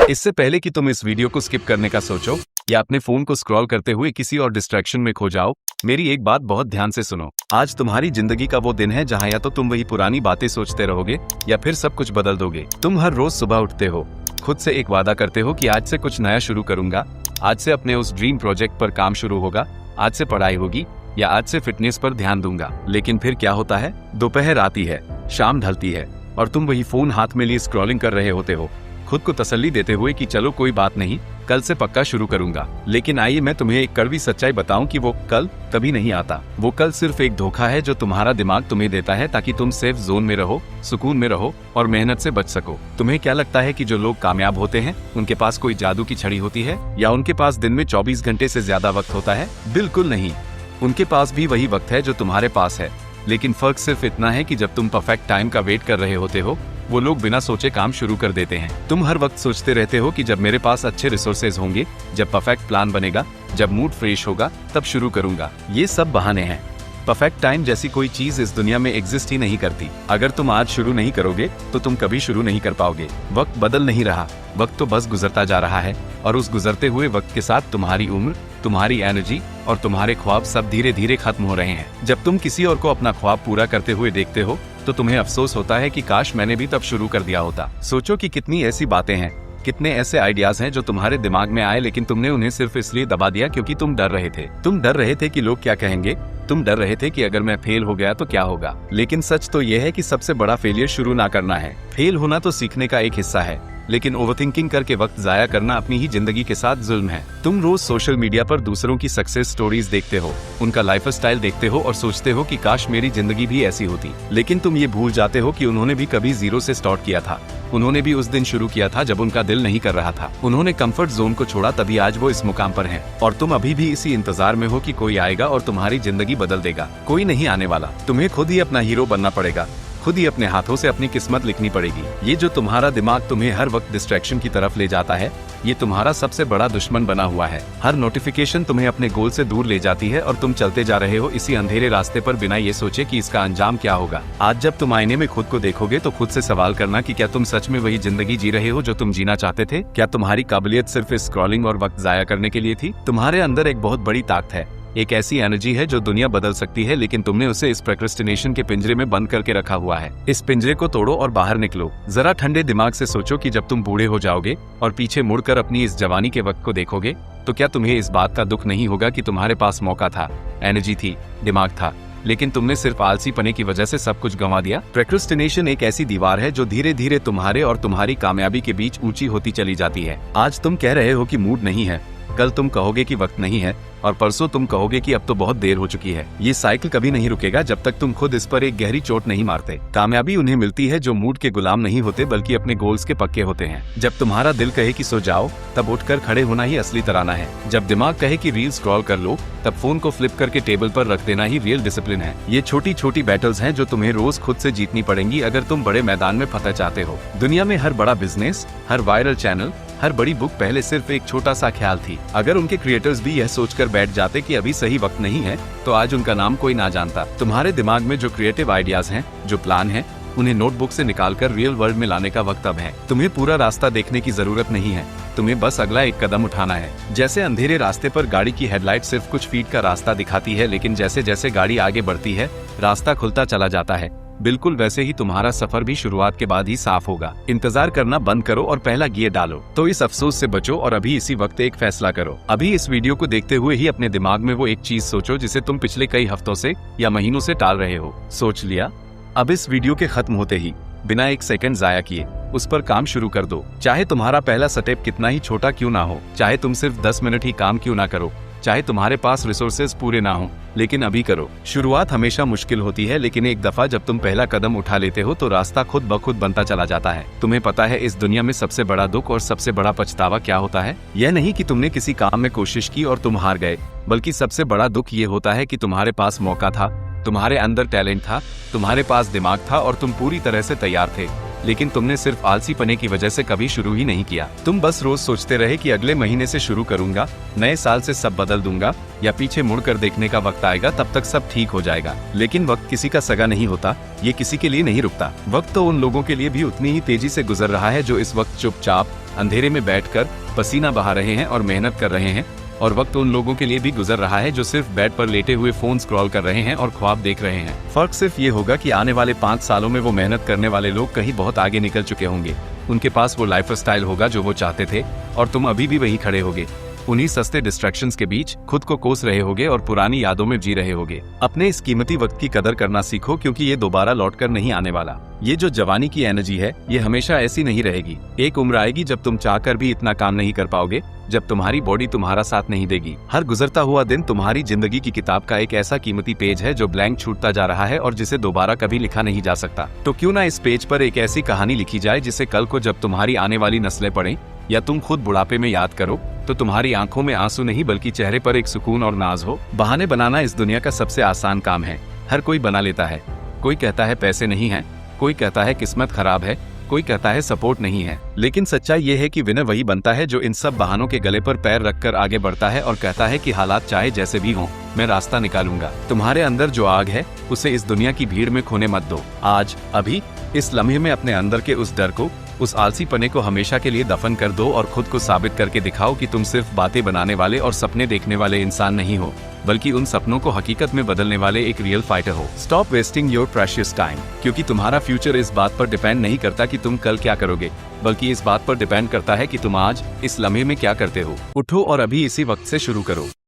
इससे पहले कि तुम इस वीडियो को स्किप करने का सोचो या अपने फोन को स्क्रॉल करते हुए किसी और डिस्ट्रैक्शन में खो जाओ, मेरी एक बात बहुत ध्यान से सुनो। आज तुम्हारी जिंदगी का वो दिन है जहाँ या तो तुम वही पुरानी बातें सोचते रहोगे या फिर सब कुछ बदल दोगे। तुम हर रोज सुबह उठते हो, खुद से एक वादा करते हो कि आज से कुछ नया शुरू करूंगा, आज से अपने उस ड्रीम प्रोजेक्ट पर काम शुरू होगा, आज से पढ़ाई होगी या आज से फिटनेस पर ध्यान दूंगा। लेकिन फिर क्या होता है? दोपहर आती है, शाम ढलती है और तुम वही फोन हाथ में लिए स्क्रॉलिंग कर रहे होते हो, खुद को तसल्ली देते हुए कि चलो कोई बात नहीं, कल से पक्का शुरू करूंगा। लेकिन आइए मैं तुम्हें एक कड़वी सच्चाई बताऊं कि वो कल कभी नहीं आता। वो कल सिर्फ एक धोखा है जो तुम्हारा दिमाग तुम्हें देता है ताकि तुम सेफ जोन में रहो, सुकून में रहो और मेहनत से बच सको। तुम्हें क्या लगता है कि जो लोग कामयाब होते हैं उनके पास कोई जादू की छड़ी होती है या उनके पास दिन में 24 घंटे से ज्यादा वक्त होता है? बिल्कुल नहीं। उनके पास भी वही वक्त है जो तुम्हारे पास है, लेकिन फर्क सिर्फ इतना है कि जब तुम परफेक्ट टाइम का वेट कर रहे होते हो, वो लोग बिना सोचे काम शुरू कर देते हैं। तुम हर वक्त सोचते रहते हो कि जब मेरे पास अच्छे रिसोर्सेज होंगे, जब परफेक्ट प्लान बनेगा, जब मूड फ्रेश होगा, तब शुरू करूंगा। ये सब बहाने हैं। परफेक्ट टाइम जैसी कोई चीज इस दुनिया में एग्जिस्ट ही नहीं करती। अगर तुम आज शुरू नहीं करोगे तो तुम कभी शुरू नहीं कर पाओगे। वक्त बदल नहीं रहा, वक्त तो बस गुजरता जा रहा है और उस गुजरते हुए वक्त के साथ तुम्हारी उम्र, तुम्हारी एनर्जी और तुम्हारे ख्वाब सब धीरे धीरे खत्म हो रहे हैं। जब तुम किसी और को अपना ख्वाब पूरा करते हुए देखते हो तो तुम्हें अफसोस होता है कि काश मैंने भी तब शुरू कर दिया होता। सोचो कि कितनी ऐसी बातें हैं, कितने ऐसे आइडियाज हैं जो तुम्हारे दिमाग में आए, लेकिन तुमने उन्हें सिर्फ इसलिए दबा दिया क्योंकि तुम डर रहे थे। तुम डर रहे थे कि लोग क्या कहेंगे, तुम डर रहे थे कि अगर मैं फेल हो गया तो क्या होगा। लेकिन सच तो यह है कि सबसे बड़ा फेलियर शुरू ना करना है। फेल होना तो सीखने का एक हिस्सा है, लेकिन ओवरथिंकिंग करके वक्त जाया करना अपनी ही जिंदगी के साथ जुल्म है। तुम रोज सोशल मीडिया पर दूसरों की सक्सेस स्टोरीज देखते हो, उनका लाइफस्टाइल देखते हो और सोचते हो कि काश मेरी जिंदगी भी ऐसी होती। लेकिन तुम ये भूल जाते हो कि उन्होंने भी कभी जीरो से स्टार्ट किया था। उन्होंने भी उस दिन शुरू किया था जब उनका दिल नहीं कर रहा था। उन्होंने कंफर्ट जोन को छोड़ा, तभी आज वो इस मुकाम पर हैं। और तुम अभी भी इसी इंतजार में हो कि कोई आएगा और तुम्हारी जिंदगी बदल देगा। कोई नहीं आने वाला। तुम्हें खुद ही अपना हीरो बनना पड़ेगा, खुद ही अपने हाथों से अपनी किस्मत लिखनी पड़ेगी। ये जो तुम्हारा दिमाग तुम्हें हर वक्त डिस्ट्रैक्शन की तरफ ले जाता है, ये तुम्हारा सबसे बड़ा दुश्मन बना हुआ है। हर नोटिफिकेशन तुम्हें अपने गोल से दूर ले जाती है और तुम चलते जा रहे हो इसी अंधेरे रास्ते पर बिना ये सोचे कि इसका अंजाम क्या होगा। आज जब तुम आईने में खुद को देखोगे तो खुद से सवाल करना कि क्या तुम सच में वही जिंदगी जी रहे हो जो तुम जीना चाहते थे? क्या तुम्हारी काबिलियत सिर्फ स्क्रॉलिंग और वक्त जाया करने के लिए थी? तुम्हारे अंदर एक बहुत बड़ी ताकत है, एक ऐसी एनर्जी है जो दुनिया बदल सकती है, लेकिन तुमने उसे इस प्रोक्रेस्टिनेशन के पिंजरे में बंद करके रखा हुआ है। इस पिंजरे को तोड़ो और बाहर निकलो। जरा ठंडे दिमाग से सोचो कि जब तुम बूढ़े हो जाओगे और पीछे मुड़कर अपनी इस जवानी के वक्त को देखोगे तो क्या तुम्हें इस बात का दुख नहीं होगा कि तुम्हारे पास मौका था, एनर्जी थी, दिमाग था, लेकिन तुमने सिर्फ आलसी पने की वजह से सब कुछ गंवा दिया? प्रोक्रेस्टिनेशन एक ऐसी दीवार है जो धीरे धीरे तुम्हारे और तुम्हारी कामयाबी के बीच ऊंची होती चली जाती है। आज तुम कह रहे हो कि मूड नहीं है, कल तुम कहोगे कि वक्त नहीं है और परसों तुम कहोगे कि अब तो बहुत देर हो चुकी है। ये साइकिल कभी नहीं रुकेगा जब तक तुम खुद इस पर एक गहरी चोट नहीं मारते। कामयाबी उन्हें मिलती है जो मूड के गुलाम नहीं होते बल्कि अपने गोल्स के पक्के होते हैं। जब तुम्हारा दिल कहे कि सो जाओ, तब उठकर खड़े होना ही असली तराना है। जब दिमाग कहे कि रील स्क्रॉल कर लो, तब फोन को फ्लिप करके टेबल पर रख देना ही रियल डिसिप्लिन है। ये छोटी छोटी बैटल्स हैं जो तुम्हें रोज खुद से जीतनी पड़ेंगी अगर तुम बड़े मैदान में फतह चाहते हो। दुनिया में हर बड़ा बिजनेस, हर वायरल चैनल, हर बड़ी बुक पहले सिर्फ एक छोटा सा ख्याल थी। अगर उनके क्रिएटर्स भी यह सोचकर बैठ जाते कि अभी सही वक्त नहीं है, तो आज उनका नाम कोई ना जानता। तुम्हारे दिमाग में जो क्रिएटिव आइडियाज हैं, जो प्लान है, उन्हें नोटबुक से निकालकर रियल वर्ल्ड में लाने का वक्त अब है। तुम्हें पूरा रास्ता देखने की जरूरत नहीं है, तुम्हें बस अगला एक कदम उठाना है। जैसे अंधेरे रास्ते पर गाड़ी की हेडलाइट सिर्फ कुछ फीट का रास्ता दिखाती है, लेकिन जैसे जैसे गाड़ी आगे बढ़ती है, रास्ता खुलता चला जाता है। बिल्कुल वैसे ही तुम्हारा सफर भी शुरुआत के बाद ही साफ होगा। इंतजार करना बंद करो और पहला गियर डालो। तो इस अफसोस से बचो और अभी इसी वक्त एक फैसला करो। अभी इस वीडियो को देखते हुए ही अपने दिमाग में वो एक चीज सोचो जिसे तुम पिछले कई हफ्तों से या महीनों से टाल रहे हो। सोच लिया? अब इस वीडियो के खत्म होते ही बिना एक सेकंड जाया किए उस पर काम शुरू कर दो। चाहे तुम्हारा पहला स्टेप कितना ही छोटा क्यों ना हो, चाहे तुम सिर्फ 10 मिनट ही काम क्यों ना करो, चाहे तुम्हारे पास रिसोर्सेज पूरे ना हो, लेकिन अभी करो। शुरुआत हमेशा मुश्किल होती है, लेकिन एक दफा जब तुम पहला कदम उठा लेते हो तो रास्ता खुद ब खुद बनता चला जाता है। तुम्हें पता है इस दुनिया में सबसे बड़ा दुख और सबसे बड़ा पछतावा क्या होता है? यह नहीं कि तुमने किसी काम में कोशिश की और तुम हार गए, बल्कि सबसे बड़ा दुख ये होता है कि तुम्हारे पास मौका था, तुम्हारे अंदर टैलेंट था, तुम्हारे पास दिमाग था और तुम पूरी तरह से तैयार थे, लेकिन तुमने सिर्फ आलसी पने की वजह से कभी शुरू ही नहीं किया। तुम बस रोज सोचते रहे कि अगले महीने से शुरू करूंगा, नए साल से सब बदल दूंगा, या पीछे मुड़कर देखने का वक्त आएगा तब तक सब ठीक हो जाएगा। लेकिन वक्त किसी का सगा नहीं होता, ये किसी के लिए नहीं रुकता। वक्त तो उन लोगों के लिए भी उतनी ही तेजी से गुजर रहा है जो इस वक्त चुपचाप अंधेरे में बैठकर पसीना बहा रहे हैं और मेहनत कर रहे हैं, और वक्त उन लोगों के लिए भी गुजर रहा है जो सिर्फ बेड पर लेटे हुए फोन स्क्रॉल कर रहे हैं और ख्वाब देख रहे हैं। फर्क सिर्फ ये होगा कि आने वाले 5 सालों में वो मेहनत करने वाले लोग कहीं बहुत आगे निकल चुके होंगे। उनके पास वो लाइफस्टाइल होगा जो वो चाहते थे, और तुम अभी भी वही खड़े होगे, उन्हीं सस्ते डिस्ट्रैक्शंस के बीच खुद को कोस रहे होगे और पुरानी यादों में जी रहे होगे। अपने इस कीमती वक्त की कदर करना सीखो, क्योंकि ये दोबारा लौटकर नहीं आने वाला। ये जो जवानी की एनर्जी है, ये हमेशा ऐसी नहीं रहेगी। एक उम्र आएगी जब तुम चाहकर भी इतना काम नहीं कर पाओगे, जब तुम्हारी बॉडी तुम्हारा साथ नहीं देगी। हर गुजरता हुआ दिन तुम्हारी जिंदगी की किताब का एक ऐसा कीमती पेज है जो ब्लैंक छूटता जा रहा है और जिसे दोबारा कभी लिखा नहीं जा सकता। तो क्यों ना इस पेज पर एक ऐसी कहानी लिखी जाए जिसे कल को जब तुम्हारी आने वाली नस्लें पढ़ें या तुम खुद बुढ़ापे में याद करो, तो तुम्हारी आंखों में आंसू नहीं बल्कि चेहरे पर एक सुकून और नाज हो। बहाने बनाना इस दुनिया का सबसे आसान काम है। हर कोई बना लेता है। कोई कहता है पैसे नहीं हैं, कोई कहता है किस्मत खराब है, कोई कहता है सपोर्ट नहीं है। लेकिन सच्चाई ये है कि विनर वही बनता है जो इन सब बहानों के गले पर पैर रखकर आगे बढ़ता है और कहता है कि हालात चाहे जैसे भी हों, मैं रास्ता निकालूंगा। तुम्हारे अंदर जो आग है, उसे इस दुनिया की भीड़ में खोने मत दो। आज, अभी, इस लम्हे में अपने अंदर के उस डर को, उस आलसी पने को हमेशा के लिए दफन कर दो और खुद को साबित करके दिखाओ कि तुम सिर्फ बातें बनाने वाले और सपने देखने वाले इंसान नहीं हो, बल्कि उन सपनों को हकीकत में बदलने वाले एक रियल फाइटर हो। Stop wasting your precious time, क्योंकि तुम्हारा फ्यूचर इस बात पर डिपेंड नहीं करता कि तुम कल क्या करोगे, बल्कि इस बात पर डिपेंड करता है कि तुम आज इस लम्हे में क्या करते हो। उठो और अभी इसी वक्त से शुरू करो।